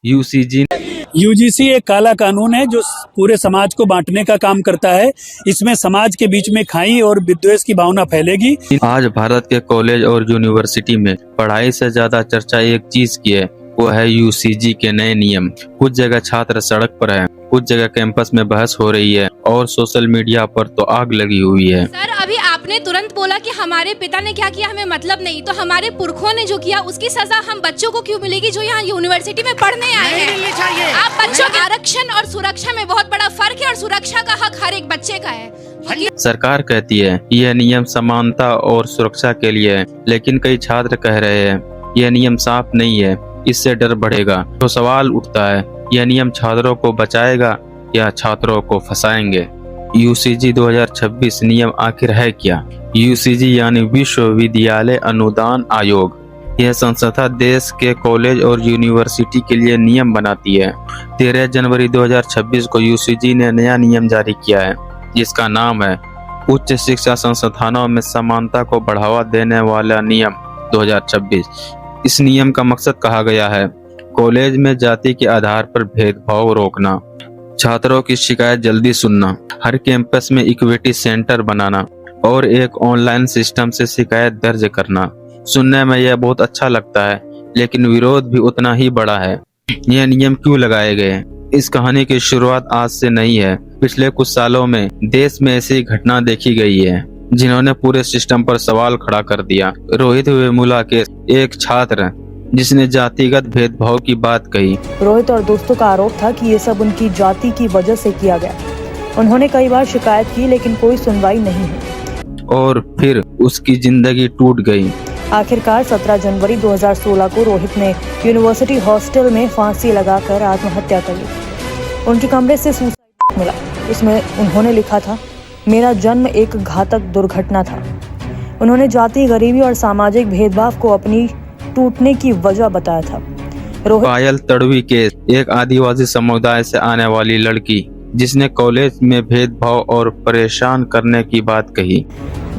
UCG UGC एक काला कानून है जो पूरे समाज को बांटने का काम करता है। इसमें समाज के बीच में खाई और विद्वेष की भावना फैलेगी। आज भारत के कॉलेज और यूनिवर्सिटी में पढ़ाई से ज्यादा चर्चा एक चीज की है, वो है यूसीजी के नए नियम। कुछ जगह छात्र सड़क पर हैं, कुछ जगह कैंपस में बहस हो रही है और सोशल मीडिया पर तो आग लगी हुई है। सर, अभी आपने तुरंत बोला कि हमारे पिता ने क्या किया हमें मतलब नहीं, तो हमारे पुरखों ने जो किया उसकी सजा हम बच्चों को क्यों मिलेगी जो यहाँ यूनिवर्सिटी में पढ़ने आए हैं? आप बच्चों के आरक्षण और सुरक्षा में बहुत बड़ा फर्क है और सुरक्षा का हक हर एक बच्चे का है। सरकार कहती है यह नियम समानता और सुरक्षा के लिए है, लेकिन कई छात्र कह रहे हैं यह नियम साफ नहीं है, इससे डर बढ़ेगा। तो सवाल उठता है, यह नियम छात्रों को बचाएगा या छात्रों को फंसाएंगे? यूसीजी 2026 नियम आखिर है क्या? यूसीजी यानी विश्वविद्यालय अनुदान आयोग। यह संस्था देश के कॉलेज और यूनिवर्सिटी के लिए नियम बनाती है। 13 जनवरी 2026 को यूसीजी ने नया नियम जारी किया है, जिसका नाम है उच्च शिक्षा संस्थानों में समानता को बढ़ावा देने वाला नियम 2026। इस नियम का मकसद कहा गया है कॉलेज में जाति के आधार पर भेदभाव रोकना, छात्रों की शिकायत जल्दी सुनना, हर कैंपस में इक्विटी सेंटर बनाना और एक ऑनलाइन सिस्टम से शिकायत दर्ज करना। सुनने में यह बहुत अच्छा लगता है, लेकिन विरोध भी उतना ही बड़ा है। यह नियम क्यों लगाए गए? इस कहानी की शुरुआत आज से नहीं है। पिछले कुछ सालों में देश में ऐसी घटना देखी गई है जिन्होंने पूरे सिस्टम पर सवाल खड़ा कर दिया। रोहित वेमुला के एक छात्र जिसने जातिगत भेदभाव की बात कही। रोहित और दोस्तों का आरोप था कि ये सब उनकी जाति की वजह से किया गया। उन्होंने कई बार शिकायत की लेकिन कोई सुनवाई नहीं हुई और फिर उसकी जिंदगी टूट गई। आखिरकार 17 जनवरी 2016 को रोहित ने यूनिवर्सिटी हॉस्टल में फांसी लगाकर आत्महत्या कर ली। उनके कमरे से सुसाइड मिला। उसमें उन्होंने लिखा था, मेरा जन्म एक घातक दुर्घटना था। उन्होंने जाति, गरीबी और सामाजिक भेदभाव को अपनी टूटने की वजह बताया था। पायल तड़वी के एक आदिवासी समुदाय से आने वाली लड़की जिसने कॉलेज में भेदभाव और परेशान करने की बात कही।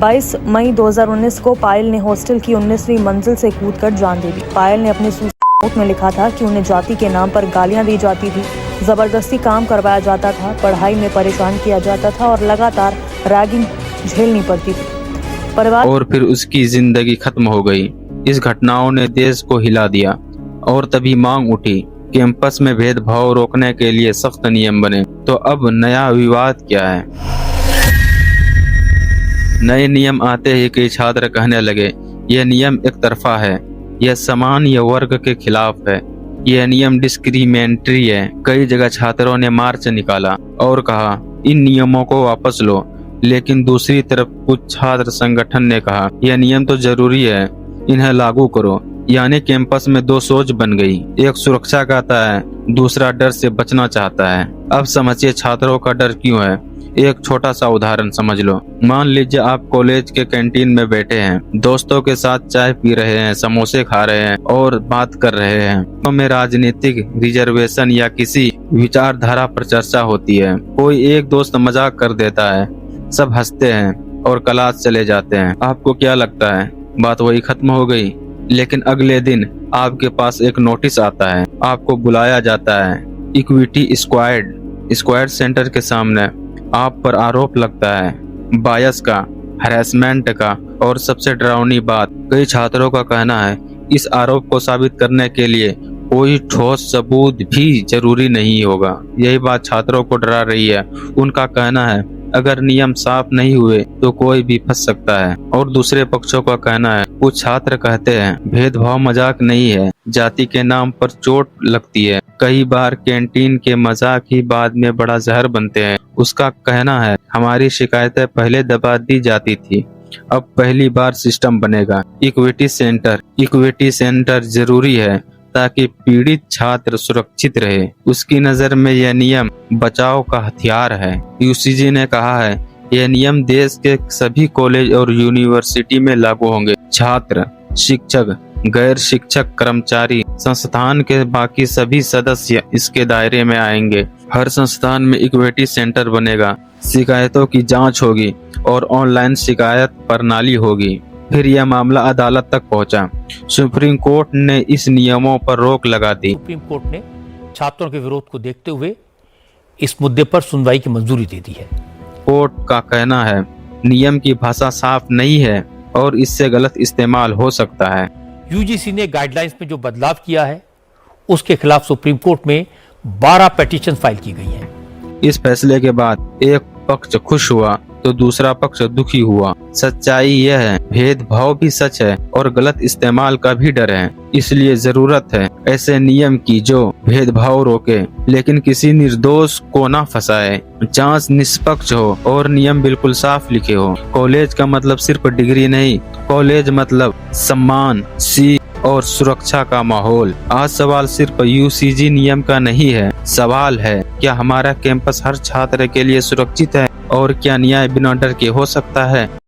22 मई 2019 को पायल ने हॉस्टल की 19वीं मंजिल से कूदकर जान दे दी। पायल ने अपने सुसाइड नोट में लिखा था कि उन्हें जाति के नाम पर गालियां दी जाती थी, जबरदस्ती काम करवाया जाता था, पढ़ाई में परेशान किया जाता था और लगातार रैगिंग झेलनी पड़ती थी। परिवार और फिर उसकी जिंदगी खत्म हो गई। इस घटनाओं ने देश को हिला दिया और तभी मांग उठी कैंपस में भेदभाव रोकने के लिए सख्त नियम बने। तो अब नया विवाद क्या है? नए नियम आते ही कई छात्र कहने लगे यह नियम एक तरफा है, यह सामान्य वर्ग के खिलाफ है, यह नियम डिस्क्रिमिनेटरी है। कई जगह छात्रों ने मार्च निकाला और कहा इन नियमों को वापस लो, लेकिन दूसरी तरफ कुछ छात्र संगठन ने कहा यह नियम तो जरूरी है, इन्हें लागू करो। यानी कैंपस में दो सोच बन गई, एक सुरक्षा चाहता है, दूसरा डर से बचना चाहता है। अब समझिए छात्रों का डर क्यों है। एक छोटा सा उदाहरण समझ लो। मान लीजिए आप कॉलेज के कैंटीन में बैठे हैं, दोस्तों के साथ चाय पी रहे हैं, समोसे खा रहे हैं और बात कर रहे हैं। तो में राजनीतिक रिजर्वेशन या किसी विचारधारा पर चर्चा होती है। कोई एक दोस्त मजाक कर देता है, सब हंसते हैं और क्लास चले जाते हैं। आपको क्या लगता है बात वही खत्म हो गई? लेकिन अगले दिन आपके पास एक नोटिस आता है, आपको बुलाया जाता है इक्विटी स्क्वाड सेंटर के सामने। आप पर आरोप लगता है बायस का, हैरेसमेंट का और सबसे डरावनी बात, कई छात्रों का कहना है इस आरोप को साबित करने के लिए कोई ठोस सबूत भी जरूरी नहीं होगा। यही बात छात्रों को डरा रही है। उनका कहना है अगर नियम साफ नहीं हुए तो कोई भी फंस सकता है। और दूसरे पक्षों का कहना है, कुछ छात्र कहते हैं भेदभाव मजाक नहीं है, जाति के नाम पर चोट लगती है। कई बार कैंटीन के मजाक ही बाद में बड़ा जहर बनते हैं। उसका कहना है हमारी शिकायतें पहले दबा दी जाती थी, अब पहली बार सिस्टम बनेगा। इक्विटी सेंटर जरूरी है ताकि पीड़ित छात्र सुरक्षित रहे। उसकी नजर में यह नियम बचाव का हथियार है। यूसीजी ने कहा है यह नियम देश के सभी कॉलेज और यूनिवर्सिटी में लागू होंगे। छात्र, शिक्षक, गैर शिक्षक कर्मचारी, संस्थान के बाकी सभी सदस्य इसके दायरे में आएंगे। हर संस्थान में इक्विटी सेंटर बनेगा, शिकायतों की जांच होगी और ऑनलाइन शिकायत प्रणाली होगी। फिर यह मामला अदालत तक पहुंचा। सुप्रीम कोर्ट ने इस नियमों पर रोक लगा दी। सुप्रीम कोर्ट ने छात्रों के विरोध को देखते हुए इस मुद्दे पर सुनवाई की मंजूरी दे दी है। कोर्ट का कहना है नियम की भाषा साफ नहीं है और इससे गलत इस्तेमाल हो सकता है। यूजीसी ने गाइडलाइंस में जो बदलाव किया है उसके खिलाफ सुप्रीम कोर्ट में 12 पिटीशन फाइल की गई हैं। इस फैसले के बाद एक पक्ष खुश हुआ तो दूसरा पक्ष दुखी हुआ। सच्चाई यह है भेदभाव भी सच है और गलत इस्तेमाल का भी डर है। इसलिए जरूरत है ऐसे नियम की जो भेदभाव रोके लेकिन किसी निर्दोष को ना फंसाए। जांच निष्पक्ष हो और नियम बिल्कुल साफ लिखे हो। कॉलेज का मतलब सिर्फ डिग्री नहीं, कॉलेज मतलब सम्मान, सीख और सुरक्षा का माहौल। आज सवाल सिर्फ यूजीसी नियम का नहीं है, सवाल है क्या हमारा कैंपस हर छात्र के लिए सुरक्षित है और क्या न्याय बिना डर के हो सकता है।